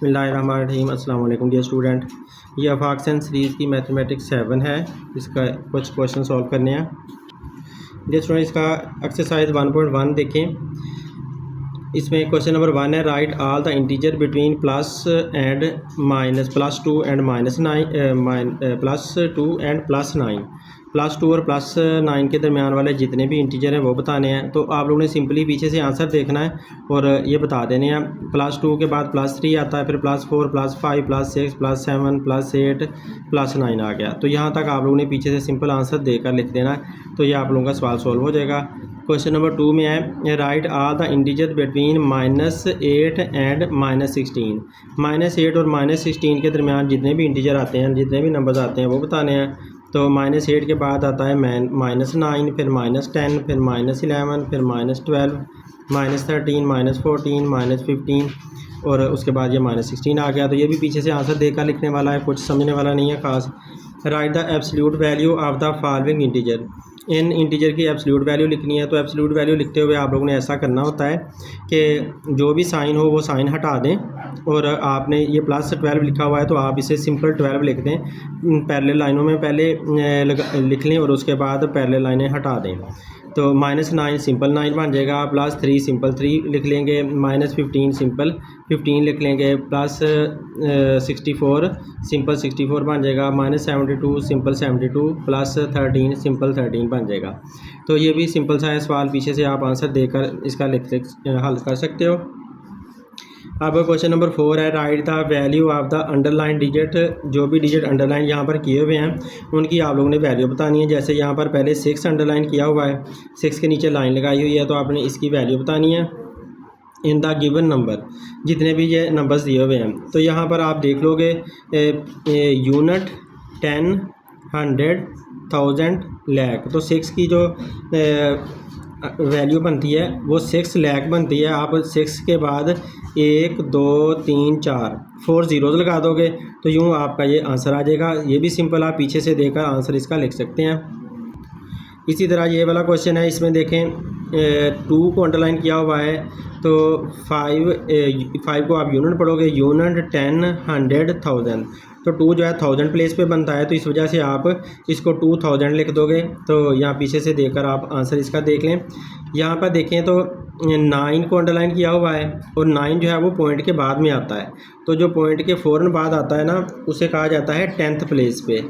बिस्मिल्लाहिर्रहमानिर्रहीम। अस्सलाम वालेकुम डियर स्टूडेंट। ये अफाक्सन सीरीज़ की मैथमेटिक्स 7 है। इसका कुछ क्वेश्चन सॉल्व करने हैं डियर स्टूडेंट। इसका एक्सरसाइज 1.1 देखें। इसमें क्वेश्चन नंबर 1 है, right all the integer between plus and minus +2 and -9 +2 and +9। +2 और +9 के दरमियान वाले जितने भी इंटीजर हैं वो बताने हैं। तो आप लोगों ने सिंपली पीछे से आंसर देखना है और ये बता देने हैं। +2 के बाद +3 आता है, फिर +4 +5 +6 +7 +8 +9 आ गया। तो यहाँ तक आप लोगों ने पीछे से सिंपल आंसर देकर लिख देना है। तो ये आप लोगों का सवाल सॉल्व हो जाएगा। क्वेश्चन नंबर 2 में है, right all the integer between -8 and -16। -8 और -16 के दरमियान जितने भी इंटीजर आते हैं, जितने भी नंबर्स आते हैं वो बताने हैं। तो -8 के बाद आता है -9, फिर -10, फिर -11, फिर -12, -13, -14, -15 और उसके बाद ये -16 आ गया। तो ये भी पीछे से आंसर देकर लिखने वाला है, कुछ समझने वाला नहीं है ख़ास। Right the absolute value of the following integer. In integer की एब्सोल्यूट वैल्यू लिखनी है। तो एब्सोल्यूट वैल्यू लिखते हुए आप लोगों ने ऐसा करना होता है कि जो भी साइन हो वो साइन हटा दें और आपने ये +12 लिखा हुआ है तो आप इसे सिंपल 12 लिख दें। पैरेलल लाइनों में पहले लिख लें और उसके बाद पैरेलल लाइनें हटा दें। तो -9 सिंपल 9 बन जाएगा, +3 सिंपल 3 लिख लेंगे, -15 सिंपल 15 लिख लेंगे, +64 सिंपल 64 बन जाएगा, -72 सिंपल 72, +13 सिंपल 13 बन जाएगा। तो ये भी सिंपल सा है सवाल, पीछे से आप आंसर देकर इसका हल कर सकते हो। अब क्वेश्चन नंबर 4 है, right the value of the underline digit. जो भी डिजिट अंडरलाइन यहाँ पर किए हुए हैं उनकी आप लोगों ने वैल्यू बतानी है। जैसे यहाँ पर पहले 6 अंडरलाइन किया हुआ है, 6 के नीचे लाइन लगाई हुई है, तो आपने इसकी वैल्यू बतानी है इन द गिवन नंबर, जितने भी ये नंबर्स दिए हुए हैं। तो यहाँ पर आप देख लोगे यूनिट, 10, 100, 1000, लाख। तो 6 की जो वैल्यू बनती है वो 6 लाख बनती है। आप 6 के बाद 1 2 3 4 ज़ीरोज़ लगा दोगे तो यूँ आपका ये आंसर आ जाएगा। ये भी सिंपल आप पीछे से देकर आंसर इसका लिख सकते हैं। इसी तरह ये वाला क्वेश्चन है, इसमें देखें 2 को अंडरलाइन किया हुआ है, तो 5 को आप यूनिट पढ़ोगे, यूनिट, 10, 100, 1000। तो 2 जो है 1000 प्लेस पे बनता है, तो इस वजह से आप इसको 2000 लिख दोगे। तो यहाँ पीछे से देकर आप आंसर इसका देख लें। यहाँ पर देखें तो 9 को अंडरलाइन किया हुआ है और 9 जो है वो पॉइंट के बाद में आता है। तो जो पॉइंट के फ़ौरन बाद आता है ना, उसे कहा जाता है 10th प्लेस पे।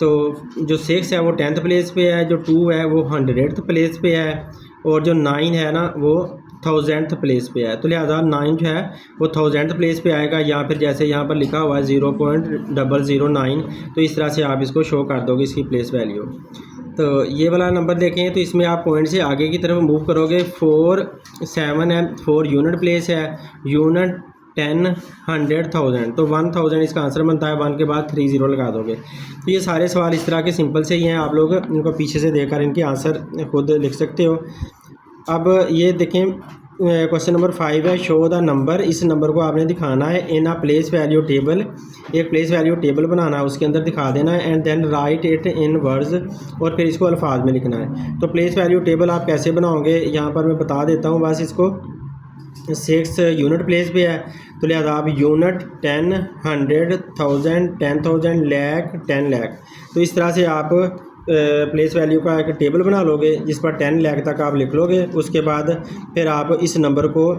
तो जो 6 है वो 10th प्लेस पे है, जो 2 है वो 100th प्लेस पे है और जो 9 है ना वो 1000th प्लेस पे है। तो लिहाजा 9 जो है वो 1000th प्लेस पे आएगा, या फिर जैसे यहाँ पर लिखा हुआ है 0.009। तो इस तरह से आप इसको शो कर दोगे इसकी प्लेस वैल्यू। तो ये वाला नंबर देखें तो इसमें आप पॉइंट से आगे की तरफ मूव करोगे। 4, 7 है, 4 यूनिट प्लेस है, यूनिट, 10, 100, 1000। तो 1000 इसका आंसर बनता है। 1 के बाद 3 ज़ीरो लगा दोगे। तो ये सारे सवाल इस तरह के सिंपल से ही हैं, आप लोग इनको पीछे से देखकर इनके आंसर खुद लिख सकते हो। अब ये देखें क्वेश्चन नंबर 5 है, शो द नंबर। इस नंबर को आपने दिखाना है in a place value table. एक प्लेस वैल्यू टेबल बनाना है, उसके अंदर दिखा देना है, and then write it in words, और फिर इसको अल्फाज में लिखना है। तो प्लेस वैल्यू टेबल आप कैसे बनाओगे यहाँ पर मैं बता देता हूँ बस इसको। 6 यूनिट प्लेस पे है, तो लिहाजा आप यूनिट, 10, 100, 1000, 10,000, लाख, 10 लाख। तो इस तरह से आप प्लेस वैल्यू का एक टेबल बना लोगे जिस पर 10 लाख तक आप लिख लोगे। उसके बाद फिर आप इस नंबर को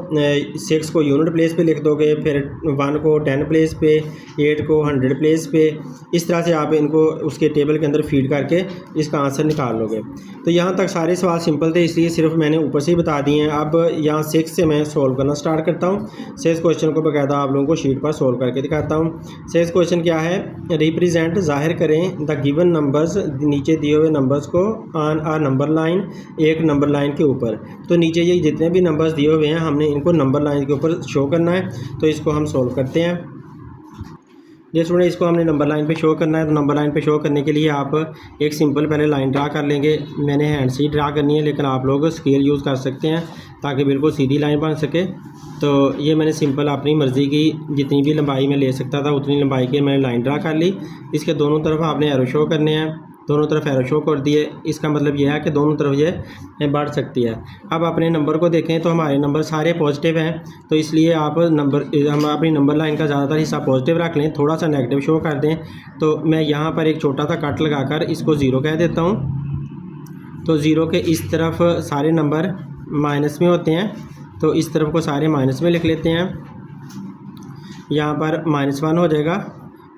6 को यूनिट प्लेस पे लिख दोगे, फिर 1 को 10 प्लेस पे, 8 को 100 प्लेस पे। इस तरह से आप इनको उसके टेबल के अंदर फीड करके इसका आंसर निकाल लोगे। तो यहाँ तक सारे सवाल सिंपल थे, इसलिए सिर्फ मैंने ऊपर से ही बता दिए हैं। अब यहाँ 6 से मैं सोल्व करना स्टार्ट करता हूँ। 6 क्वेश्चन को बाकायदा आप लोगों को शीट पर सोल्व करके दिखाता हूँ। 6 क्वेश्चन क्या है, रिप्रेजेंट ज़ाहिर करें द गिवन नंबर्स, नीचे दिए हुए नंबर्स को ऑन आ नंबर लाइन, एक नंबर लाइन के ऊपर। तो नीचे ये जितने भी नंबर्स दिए हुए हैं हमने इनको नंबर लाइन के ऊपर शो करना है। तो इसको हम सोल्व करते हैं। जैसे स्टूडेंट इसको हमने नंबर लाइन पे शो करना है, तो नंबर लाइन पे शो करने के लिए आप एक सिंपल पहले लाइन ड्रा कर लेंगे। मैंने हैंड से ही ड्रा करनी है, लेकिन आप लोग स्केल यूज़ कर सकते हैं ताकि बिल्कुल सीधी लाइन बन सके। तो ये मैंने सिंपल अपनी मर्ज़ी की जितनी भी लंबाई में ले सकता था उतनी लंबाई की मैंने लाइन ड्रा कर ली। इसके दोनों तरफ आपने एरो शो करने हैं। दोनों तरफ एरो शो कर दिए। इसका मतलब यह है कि दोनों तरफ ये बढ़ सकती है। अब अपने नंबर को देखें तो हमारे नंबर सारे पॉजिटिव हैं, तो इसलिए हम अपनी नंबर लाइन का ज़्यादातर हिस्सा पॉजिटिव रख लें, थोड़ा सा नेगेटिव शो कर दें। तो मैं यहाँ पर एक छोटा सा कट लगाकर इसको ज़ीरो कह देता हूँ। तो ज़ीरो के इस तरफ सारे नंबर माइनस में होते हैं, तो इस तरफ को सारे माइनस में लिख लेते हैं। यहाँ पर -1 हो जाएगा।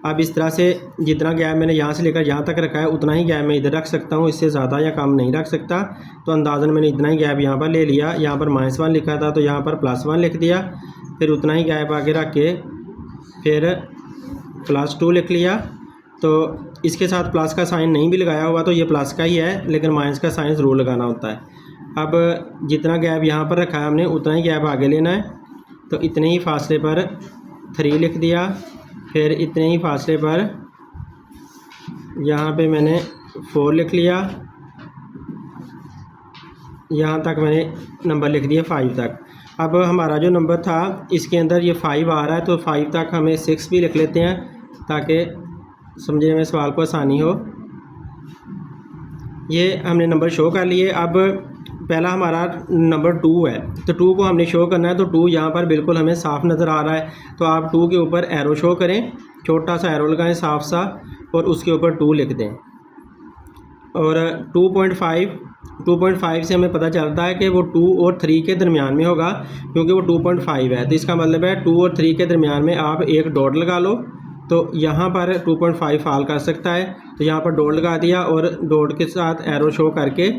अब इस तरह से जितना गैप मैंने यहाँ से लेकर यहाँ तक रखा है उतना ही गैप मैं इधर रख सकता हूँ, इससे ज़्यादा या कम नहीं रख सकता। तो अंदाज़न मैंने इतना ही गैप यहाँ पर ले लिया। यहाँ पर -1 लिखा था तो यहाँ पर +1 लिख दिया, फिर उतना ही गैप आगे रख के फिर +2 लिख लिया। तो इसके साथ प्लस का साइन नहीं भी लगाया हुआ तो ये प्लस का ही है, लेकिन माइनस का साइन ज़रूर लगाना होता है। अब जितना गैप यहाँ पर रखा है हमने उतना ही गैप आगे लेना है। तो इतने ही फासले पर 3 लिख दिया, फिर इतने ही फासले पर यहाँ पे मैंने 4 लिख लिया। यहाँ तक मैंने नंबर लिख दिया 5 तक। अब हमारा जो नंबर था इसके अंदर ये 5 आ रहा है, तो 5 तक हमें 6 भी लिख लेते हैं ताकि समझने में सवाल को आसानी हो। ये हमने नंबर शो कर लिए। अब पहला हमारा नंबर 2 है, तो 2 को हमने शो करना है। तो 2 यहाँ पर बिल्कुल हमें साफ़ नज़र आ रहा है, तो आप 2 के ऊपर एरो शो करें, छोटा सा एरो लगाएं साफ सा, और उसके ऊपर 2 लिख दें। और 2.5 से हमें पता चलता है कि वो 2 और 3 के दरमियान में होगा, क्योंकि वो 2.5 है। तो इसका मतलब है 2 और 3 के दरमियान में आप एक डॉट लगा लो, तो यहाँ पर 2.5 फॉल कर सकता है। तो यहाँ पर डॉट लगा दिया और डॉट के साथ एरो शो करके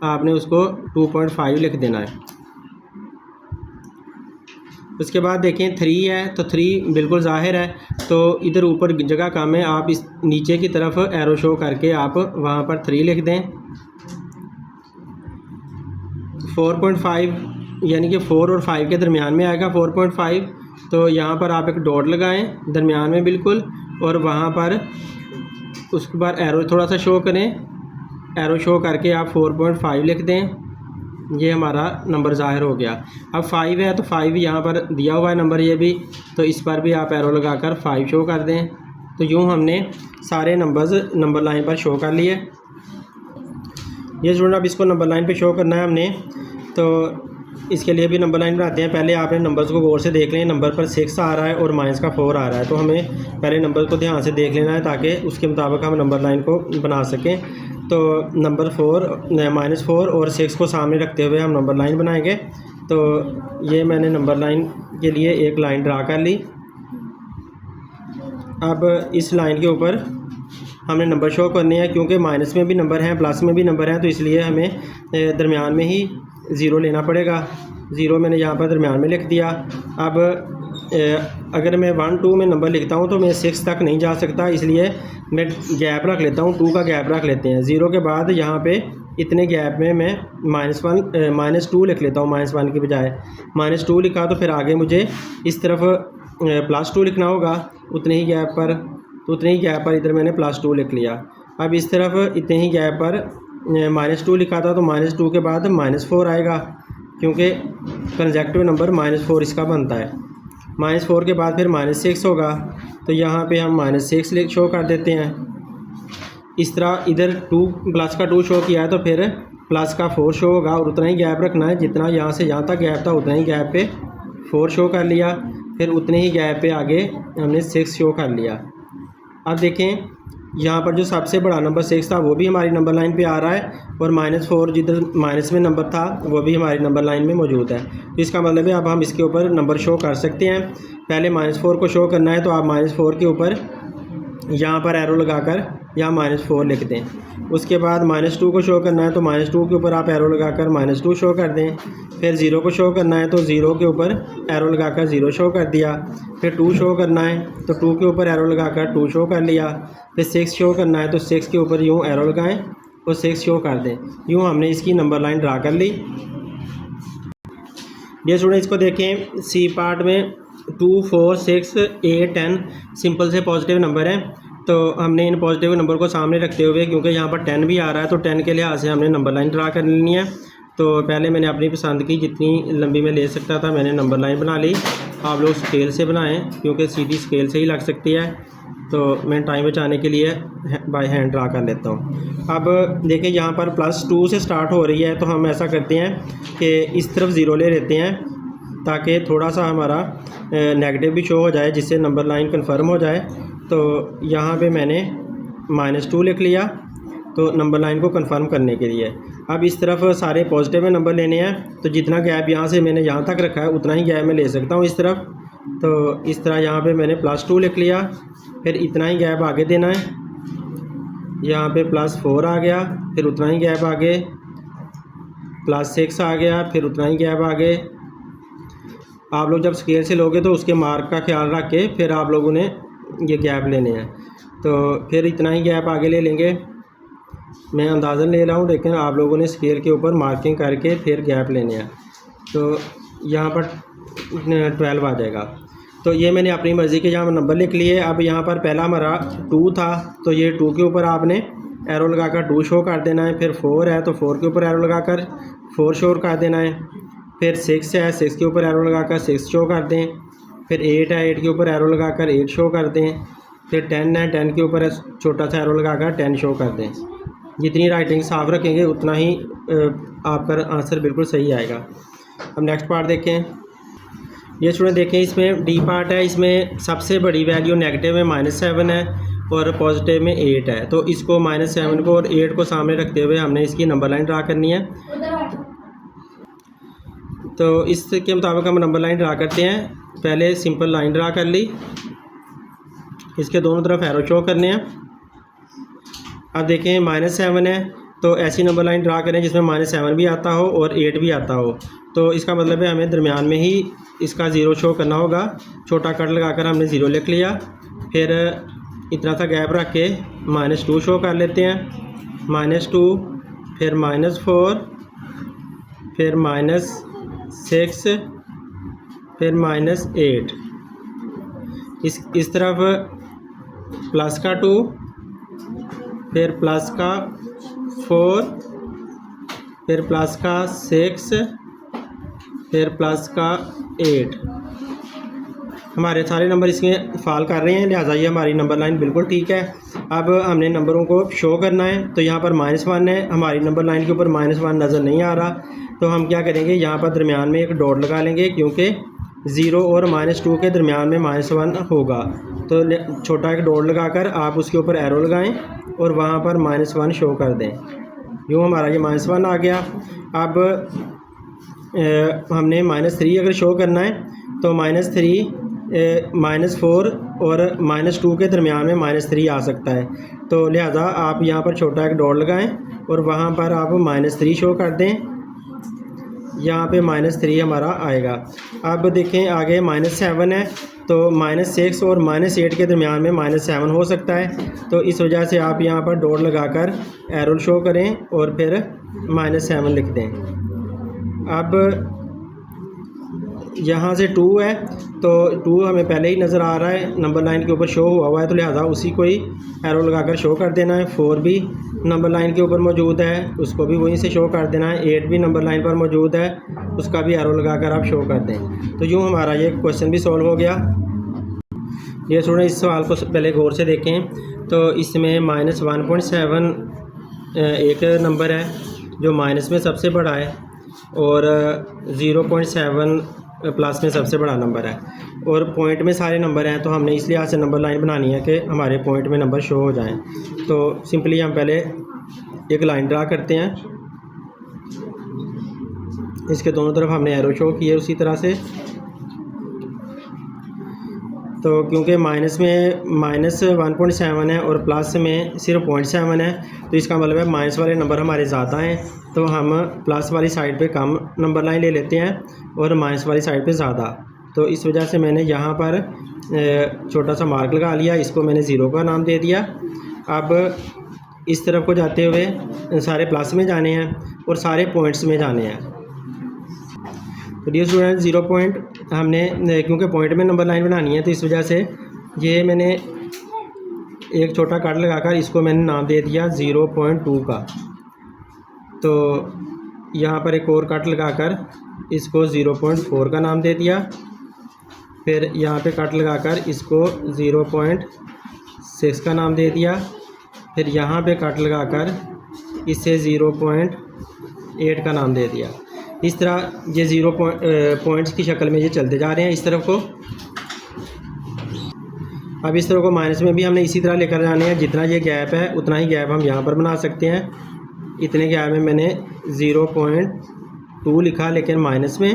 आपने उसको 2.5 लिख देना है। उसके बाद देखें 3 है, तो 3 बिल्कुल ज़ाहिर है, तो इधर ऊपर जगह कम है, आप इस नीचे की तरफ एरो शो करके आप वहाँ पर 3 लिख दें। 4.5 यानी कि 4 और 5 के दरमियान में आएगा 4.5, तो यहाँ पर आप एक डॉट लगाएं दरमियान में बिल्कुल, और वहाँ पर उसके बाद एरो थोड़ा सा शो करें, एरो शो करके आप 4.5 लिख दें। ये हमारा नंबर ज़ाहिर हो गया। अब 5 है, तो 5 यहाँ पर दिया हुआ है नंबर ये भी, तो इस पर भी आप एरो लगाकर 5 शो कर दें। तो यूँ हमने सारे नंबर्स नंबर लाइन पर शो कर लिए। ये स्टूडेंट अब इसको नंबर लाइन पे शो करना है हमने, तो इसके लिए भी नंबर लाइन बनाते हैं। पहले आपने नंबर्स को गौर से देख लें। नंबर पर 6 आ रहा है और माइनस का 4 आ रहा है, तो हमें पहले नंबर को ध्यान से देख लेना है ताकि उसके मुताबिक हम नंबर लाइन को बना सकें। तो नंबर -4 और 6 को सामने रखते हुए हम नंबर लाइन बनाएंगे। तो ये मैंने नंबर लाइन के लिए एक लाइन ड्रा कर ली। अब इस लाइन के ऊपर हमने नंबर शो करने हैं, क्योंकि माइनस में भी नंबर हैं प्लस में भी नंबर हैं, तो इसलिए हमें दरमियान में ही 0 लेना पड़ेगा। 0 मैंने यहाँ पर दरमियान में लिख दिया। अब अगर मैं 1 2 में नंबर लिखता हूँ तो मैं 6 तक नहीं जा सकता, इसलिए मैं गैप रख लेता हूँ, 2 का गैप रख लेते हैं। 0 के बाद यहाँ पे इतने गैप में मैं -2 लिख लेता हूँ, -1 की बजाय -2 लिखा, तो फिर आगे मुझे इस तरफ +2 लिखना होगा उतने ही गैप पर। तो उतने ही गैप पर इधर मैंने +2 लिख लिया। अब इस तरफ इतने ही गैप पर -2 लिखा था, तो -2 के बाद -4 आएगा, क्योंकि कंसेक्टिव नंबर -4 इसका बनता है। -4 के बाद फिर -6 होगा, तो यहाँ पे हम -6 शो कर देते हैं। इस तरह इधर प्लस का 2 शो किया है, तो फिर प्लस का 4 शो होगा, और उतना ही गैप रखना है जितना यहाँ से यहाँ तक गैप था, उतना ही गैप पे 4 शो कर लिया। फिर उतने ही गैप पे आगे हमने 6 शो कर लिया। अब देखें यहाँ पर जो सबसे बड़ा नंबर 6 था वो भी हमारी नंबर लाइन पे आ रहा है, और -4 जिधर माइनस में नंबर था वो भी हमारी नंबर लाइन में मौजूद है। तो इसका मतलब है अब हम इसके ऊपर नंबर शो कर सकते हैं। पहले -4 को शो करना है, तो आप -4 के ऊपर यहाँ पर एरो लगाकर यहाँ -4 लिख दें। उसके बाद -2 को शो करना है, तो -2 के ऊपर आप एरो लगाकर -2 शो कर दें। फिर 0 को शो करना है, तो 0 के ऊपर एरो लगाकर 0 शो कर दिया। फिर 2 शो करना है, तो 2 के ऊपर एरो लगाकर 2 शो कर लिया। फिर 6 शो करना है, तो 6 के ऊपर यूँ एरो लगाएं और 6 शो कर दें। यूँ हमने इसकी नंबर लाइन ड्रा कर ली। ये स्टूडेंट इसको देखें, सी पार्ट में 2 4 6 8 10 सिंपल से पॉजिटिव नंबर हैं, तो हमने इन पॉजिटिव नंबर को सामने रखते हुए, क्योंकि यहाँ पर 10 भी आ रहा है, तो 10 के लिहाज से हमने नंबर लाइन ड्रा कर लेनी है। तो पहले मैंने अपनी पसंद की जितनी लंबी मैं ले सकता था मैंने नंबर लाइन बना ली। आप लोग स्केल से बनाएं, क्योंकि सीधी स्केल से ही लग सकती है। तो मैं टाइम बचाने के लिए बाय हैंड ड्रा कर लेता हूँ। अब देखिए यहाँ पर +2 से स्टार्ट हो रही है, तो हम ऐसा करते हैं कि इस तरफ ज़ीरो ले लेते हैं ताकि थोड़ा सा हमारा नेगेटिव भी शो हो जाए, जिससे नंबर लाइन कंफर्म हो जाए। तो यहाँ पे मैंने -2 लिख लिया, तो नंबर लाइन को कंफर्म करने के लिए। अब इस तरफ सारे पॉजिटिव में नंबर लेने हैं, तो जितना गैप यहाँ से मैंने यहाँ तक रखा है उतना ही गैप मैं ले सकता हूँ इस तरफ। तो इस तरह यहाँ पे मैंने +2 लिख लिया, फिर इतना ही गैप आगे देना है। यहाँ पे +4 आ गया, फिर उतना ही गैप आगे, +6 आ गया, फिर उतना ही गैप आगे। आप लोग जब स्केल से लोगे तो उसके मार्क का ख्याल रख के फिर आप लोगों ने ये गैप लेने हैं। तो फिर इतना ही गैप आगे ले लेंगे, मैं अंदाज़न ले रहा हूँ, लेकिन आप लोगों ने स्केल के ऊपर मार्किंग करके फिर गैप लेने हैं। तो यहाँ पर 12 आ जाएगा। तो ये मैंने अपनी मर्ज़ी के यहाँ नंबर लिख लिए। अब यहाँ पर पहला हमारा 2 था, तो ये 2 के ऊपर आपने एरो लगाकर 2 शो कर देना है। फिर 4 है तो 4 के ऊपर एरो लगाकर 4 शो कर देना है। फिर 6 है, 6 के ऊपर एरो लगाकर 6 शो कर दें। फिर 8 है, 8 के ऊपर एरो लगाकर 8 शो कर दें। फिर 10 है, 10 के ऊपर छोटा सा एरो लगाकर 10 शो कर दें। जितनी राइटिंग साफ रखेंगे उतना ही आपका आंसर बिल्कुल सही आएगा। अब नेक्स्ट पार्ट देखें। ये स्टूडेंट देखें, इसमें डी पार्ट है, इसमें सबसे बड़ी वैल्यू नेगेटिव में -7 है और पॉजिटिव में 8 है। तो इसको -7 को और 8 को सामने रखते हुए हमने इसकी नंबर लाइन ड्रा करनी है। तो इसके मुताबिक हम नंबर लाइन ड्रा करते हैं। पहले सिंपल लाइन ड्रा कर ली, इसके दोनों तरफ एरो शो करने हैं। अब देखें -7 है, तो ऐसी नंबर लाइन ड्रा करें जिसमें -7 भी आता हो और 8 भी आता हो। तो इसका मतलब है हमें दरमियान में ही इसका ज़ीरो शो करना होगा। छोटा कट लगाकर हमने ज़ीरो लिख लिया, फिर इतना सा गैप रख के -2 शो कर लेते हैं। -2, फिर -4, फिर -6, फिर -8। इस तरफ प्लस का 2, फिर प्लस का 4, फिर प्लस का 6, फिर प्लस का 8। हमारे सारे नंबर इसमें फॉल कर रहे हैं, लिहाजा ये हमारी नंबर लाइन बिल्कुल ठीक है। अब हमने नंबरों को शो करना है। तो यहाँ पर -1 है, हमारी नंबर लाइन के ऊपर -1 नज़र नहीं आ रहा। तो हम क्या करेंगे, यहाँ पर दरमियान में एक डॉट लगा लेंगे, क्योंकि 0 और -2 के दरमियान में -1 होगा। तो छोटा एक डॉट लगाकर आप उसके ऊपर एरो लगाएं और वहाँ पर -1 शो कर दें। यूँ हमारा ये -1 आ गया। अब हमने -3 अगर शो करना है तो -3, -4 और -2 के दरमियान में -3 आ सकता है। तो लिहाजा आप यहाँ पर छोटा एक डॉट लगाएं और वहाँ पर आप -3 शो कर दें। यहाँ पे -3 हमारा आएगा। अब देखें आगे -7 है, तो -6 और -8 के दरमियान में -7 हो सकता है। तो इस वजह से आप यहाँ पर डॉट लगाकर एरो शो करें और फिर -7 लिख दें। अब यहाँ से 2 है, तो 2 हमें पहले ही नज़र आ रहा है, नंबर लाइन के ऊपर शो हुआ है, तो लिहाजा उसी को ही एरो लगाकर शो कर देना है। 4 भी नंबर लाइन के ऊपर मौजूद है, उसको भी वहीं से शो कर देना है। 8 भी नंबर लाइन पर मौजूद है, उसका भी एरो लगाकर आप शो कर दें। तो यूँ हमारा ये क्वेश्चन भी सॉल्व हो गया। ये थोड़ा इस सवाल को पहले गौर से देखें। तो इसमें -1.7 एक नंबर है जो माइनस में सबसे बड़ा है, और 0.7 प्लस में सबसे बड़ा नंबर है, और पॉइंट में सारे नंबर हैं। तो हमने इसलिए आज से नंबर लाइन बनानी है कि हमारे पॉइंट में नंबर शो हो जाएं। तो सिंपली हम पहले एक लाइन ड्रा करते हैं, इसके दोनों तरफ हमने एरो शो किए उसी तरह से। तो क्योंकि माइनस में -1.7 है और प्लस में सिर्फ 0.7 है, तो इसका मतलब है माइनस वाले नंबर हमारे ज़्यादा हैं, तो हम प्लस वाली साइड पे कम नंबर लाइन ले लेते हैं और माइनस वाली साइड पे ज़्यादा। तो इस वजह से मैंने यहाँ पर छोटा सा मार्क लगा लिया, इसको मैंने 0 का नाम दे दिया। अब इस तरफ को जाते हुए सारे प्लस में जाने हैं और सारे पॉइंट्स में जाने हैं। तो डियर स्टूडेंट 0 पॉइंट हमने, क्योंकि पॉइंट में नंबर लाइन बनानी है, तो इस वजह से ये मैंने एक छोटा कट लगाकर इसको मैंने नाम दे दिया 0.2 का। तो यहाँ पर एक और कट लगाकर इसको 0.4 का नाम दे दिया। फिर यहाँ पे कट लगाकर इसको 6 का नाम दे दिया, फिर यहाँ पे कट लगाकर इसे 0.8 का नाम दे दिया। इस तरह ये 0 पॉइंट्स की शक्ल में ये चलते जा रहे हैं इस तरफ को। अब इस तरफ को माइनस में भी हमने इसी तरह लेकर जाने हैं, जितना ये गैप है उतना ही गैप हम यहाँ पर बना सकते हैं। इतने गैप में मैंने 0.2 लिखा लेकिन माइनस में,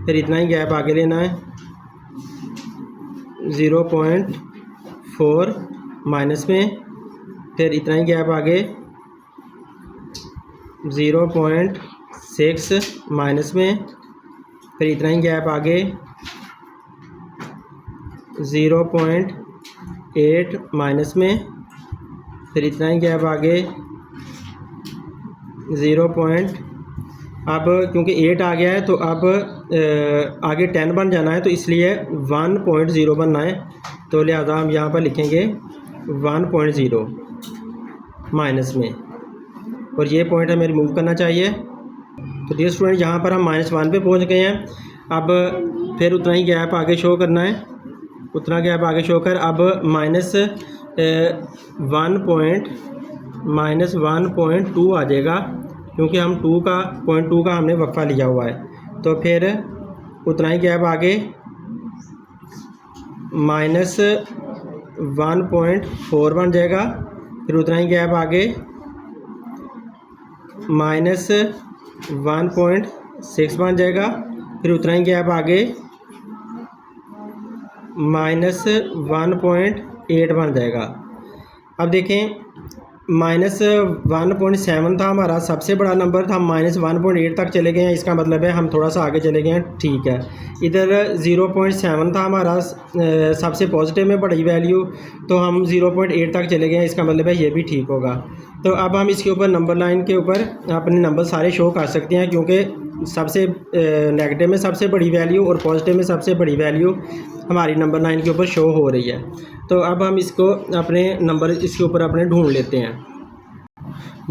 फिर इतना ही गैप आगे लेना है 0.4 माइनस में, फिर इतना ही गैप आगे 0.6 माइनस में, फिर इतना ही गैप आगे 0.8 माइनस में, फिर इतना ही गैप आगे 0. अब क्योंकि 8 आ गया है तो अब आगे 10 बन जाना है, तो इसलिए 1.0 बनना है। तो लिहाजा हम यहाँ पर लिखेंगे 1.0 माइनस में, और ये पॉइंट हमें रिमूव करना चाहिए। तो डियर स्टूडेंट, यहाँ पर हम -1 पे पहुँच गए हैं। अब फिर उतना ही गैप आगे शो करना है, उतना गैप आगे शो कर अब -1.2 आ जाएगा, क्योंकि हम 0.2 का हमने वक्फा लिया हुआ है। तो फिर उतना ही गैप आगे -1.4 बन जाएगा, फिर उतना ही गैप आगे -1.6 बन जाएगा, फिर उतना ही गैप आगे -1.8 बन जाएगा। अब देखें -1.7 था हमारा सबसे बड़ा नंबर था, हम -1.8 तक चले गए हैं, इसका मतलब है हम थोड़ा सा आगे चले गए हैं, ठीक है। इधर 0.7 था हमारा सबसे पॉजिटिव में बड़ी वैल्यू, तो हम 0.8 तक चले गए हैं, इसका मतलब है ये भी ठीक होगा। तो अब हम इसके ऊपर नंबर लाइन के ऊपर अपने नंबर सारे शो कर सकते हैं, क्योंकि सबसे नेगेटिव में सबसे बड़ी वैल्यू और पॉजिटिव में सबसे बड़ी वैल्यू हमारी नंबर लाइन के ऊपर शो हो रही है। तो अब हम इसको अपने नंबर इसके ऊपर अपने ढूंढ लेते हैं।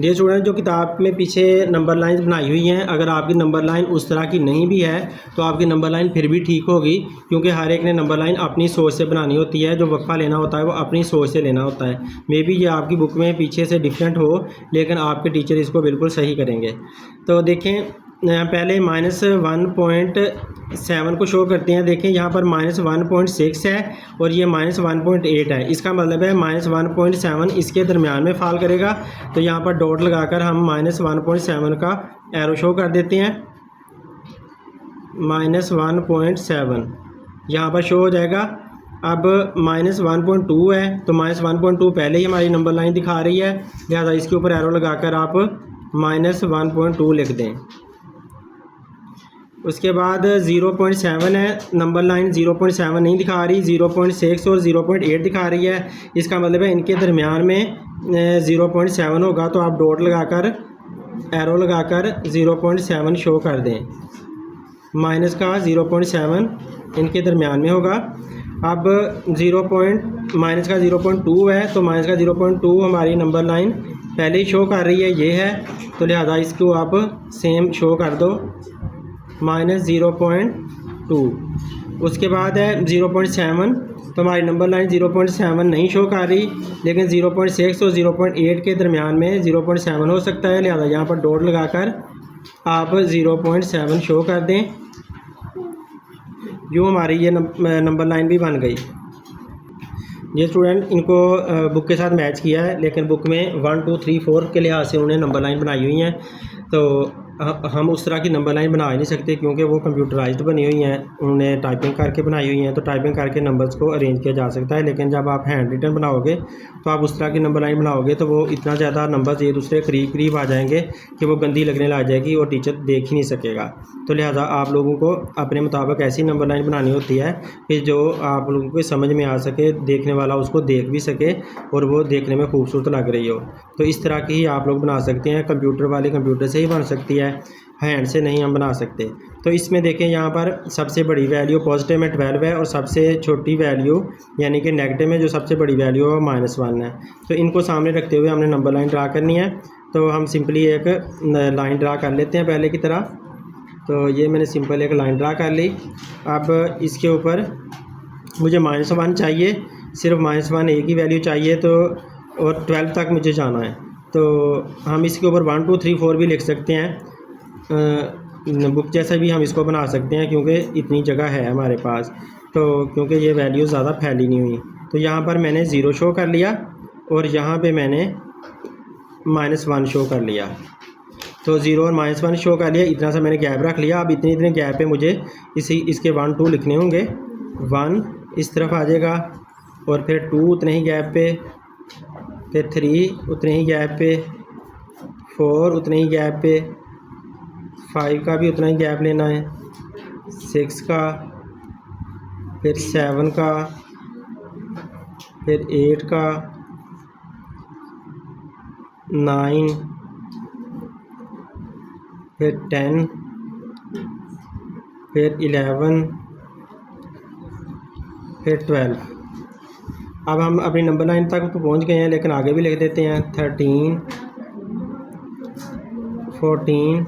डियर स्टूडेंट, जो किताब में पीछे नंबर लाइन बनाई हुई हैं, अगर आपकी नंबर लाइन उस तरह की नहीं भी है तो आपकी नंबर लाइन फिर भी ठीक होगी, क्योंकि हर एक ने नंबर लाइन अपनी सोच से बनानी होती है। जो वक्फा लेना होता है वो अपनी सोच से लेना होता है। मे बी ये आपकी बुक में पीछे से डिफरेंट हो, लेकिन आपके टीचर इसको बिल्कुल सही करेंगे। तो देखें, पहले -1.7 को शो करते हैं। देखें यहाँ पर -1.6 है और ये -1.8 है, इसका मतलब है -1.7 इसके दरमियान में फाल करेगा। तो यहाँ पर डॉट लगाकर हम -1.7 का एरो शो कर देते हैं। -1.7 यहाँ पर शो हो जाएगा। अब -1.2 है, तो -1.2 पहले ही हमारी नंबर लाइन दिखा रही है, लिहाजा इसके ऊपर एरो लगाकर आप -1.2 लिख दें। उसके बाद 0.7 है, नंबर लाइन 0.7 नहीं दिखा रही, 0.6 और 0.8 दिखा रही है, इसका मतलब है इनके दरमियान में 0.7 होगा। तो आप डॉट लगाकर एरो लगाकर 0.7 शो कर दें। माइनस का 0.7 इनके दरमियान में होगा। अब माइनस का 0.2 है, तो माइनस का 0.2 हमारी नंबर लाइन पहले ही शो कर रही है, ये है, तो लिहाजा इसको आप सेम शो कर दो -0.2। उसके बाद है 0.7, तो हमारी नंबर लाइन 0.7 नहीं शो कर रही, लेकिन 0.6 और 0.8 के दरमियान में 0.7 हो सकता है, लिहाजा यहाँ पर डॉट लगाकर आप 0.7 शो कर दें। यूँ हमारी ये नंबर लाइन भी बन गई। ये स्टूडेंट इनको बुक के साथ मैच किया है, लेकिन बुक में 1 2 3 4 के लिहाज से उन्हें नंबर लाइन बनाई हुई हैं, तो हम उस तरह की नंबर लाइन बना ही नहीं सकते, क्योंकि वो कंप्यूटराइज्ड बनी हुई हैं, उन्हें टाइपिंग करके बनाई हुई हैं। तो टाइपिंग करके नंबर्स को अरेंज किया जा सकता है, लेकिन जब आप हैंड रिटन बनाओगे तो आप उस तरह की नंबर लाइन बनाओगे तो वो इतना ज़्यादा नंबर्स एक दूसरे करीब करीब आ जाएंगे कि वो गंदी लगने लग जाएगी और टीचर देख ही नहीं सकेगा। तो लिहाजा आप लोगों को अपने मुताबिक ऐसी नंबर लाइन बनानी होती है कि जो आप लोगों को समझ में आ सके, देखने वाला उसको देख भी सके और वो देखने में खूबसूरत लग रही हो। तो इस तरह की ही आप लोग बना सकते हैं। कंप्यूटर वाले कंप्यूटर से ही बन सकती है, हैंड से नहीं हम बना सकते। तो इसमें देखें, यहाँ पर सबसे बड़ी वैल्यू पॉजिटिव में 12 है और सबसे छोटी वैल्यू यानी कि नेगेटिव में जो सबसे बड़ी वैल्यू है -1 है। तो इनको सामने रखते हुए हमने नंबर लाइन ड्रा करनी है। तो हम सिंपली एक लाइन ड्रा कर लेते हैं पहले की तरह। तो ये मैंने सिंपल एक लाइन ड्रा कर ली। अब इसके ऊपर मुझे -1 चाहिए, सिर्फ -1 एक ही वैल्यू चाहिए, तो और 12 तक मुझे जाना है। तो हम इसके ऊपर 1 2 3 4 भी लिख सकते हैं, बुक जैसा भी हम इसको बना सकते हैं, क्योंकि इतनी जगह है हमारे पास। तो क्योंकि ये वैल्यू ज़्यादा फैली नहीं हुई, तो यहाँ पर मैंने 0 शो कर लिया और यहाँ पे मैंने -1 शो कर लिया। तो 0 और -1 शो कर लिया, इतना सा मैंने गैप रख लिया। अब इतने गैप पे मुझे इसके 1 2 लिखने होंगे। 1 इस तरफ आ जाएगा और फिर 2 उतने ही गैप पे, फिर 3 उतने ही गैप पे, 4 उतने ही गैप पे, 5 का भी उतना ही गैप लेना है, 6 का, फिर 7 का, फिर 8 का, 9, फिर 10, फिर 11, फिर 12। अब हम अपनी नंबर लाइन तक तो पहुंच गए हैं, लेकिन आगे भी लिख देते हैं 13, 14,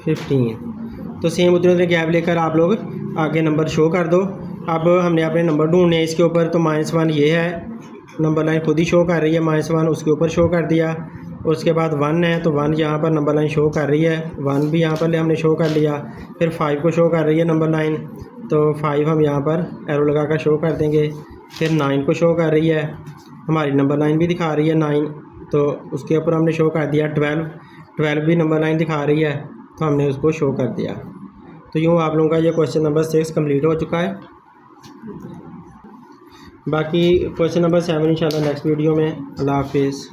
15। तो सेम उतने गैप लेकर आप लोग आगे नंबर शो कर दो। अब हमने अपने नंबर ढूंढने हैं इसके ऊपर, तो -1 ये है, नंबर लाइन खुद ही शो कर रही है, -1 उसके ऊपर शो कर दिया। और उसके बाद 1 है, तो 1 यहाँ पर नंबर लाइन शो कर रही है, 1 भी यहाँ पर हमने शो कर लिया। फिर 5 को शो कर रही है नंबर लाइन, तो 5 हम यहाँ पर एरो लगा कर शो कर देंगे। फिर 9 को शो कर रही है, हमारी नंबर लाइन भी दिखा रही है 9, तो उसके ऊपर हमने शो कर दिया। 12 भी नंबर लाइन दिखा रही है, तो हमने उसको शो कर दिया। तो यूँ आप लोगों का ये क्वेश्चन नंबर 6 कंप्लीट हो चुका है। बाकी क्वेश्चन नंबर 7 इंशाल्लाह नेक्स्ट वीडियो में। अल्लाह हाफिज़।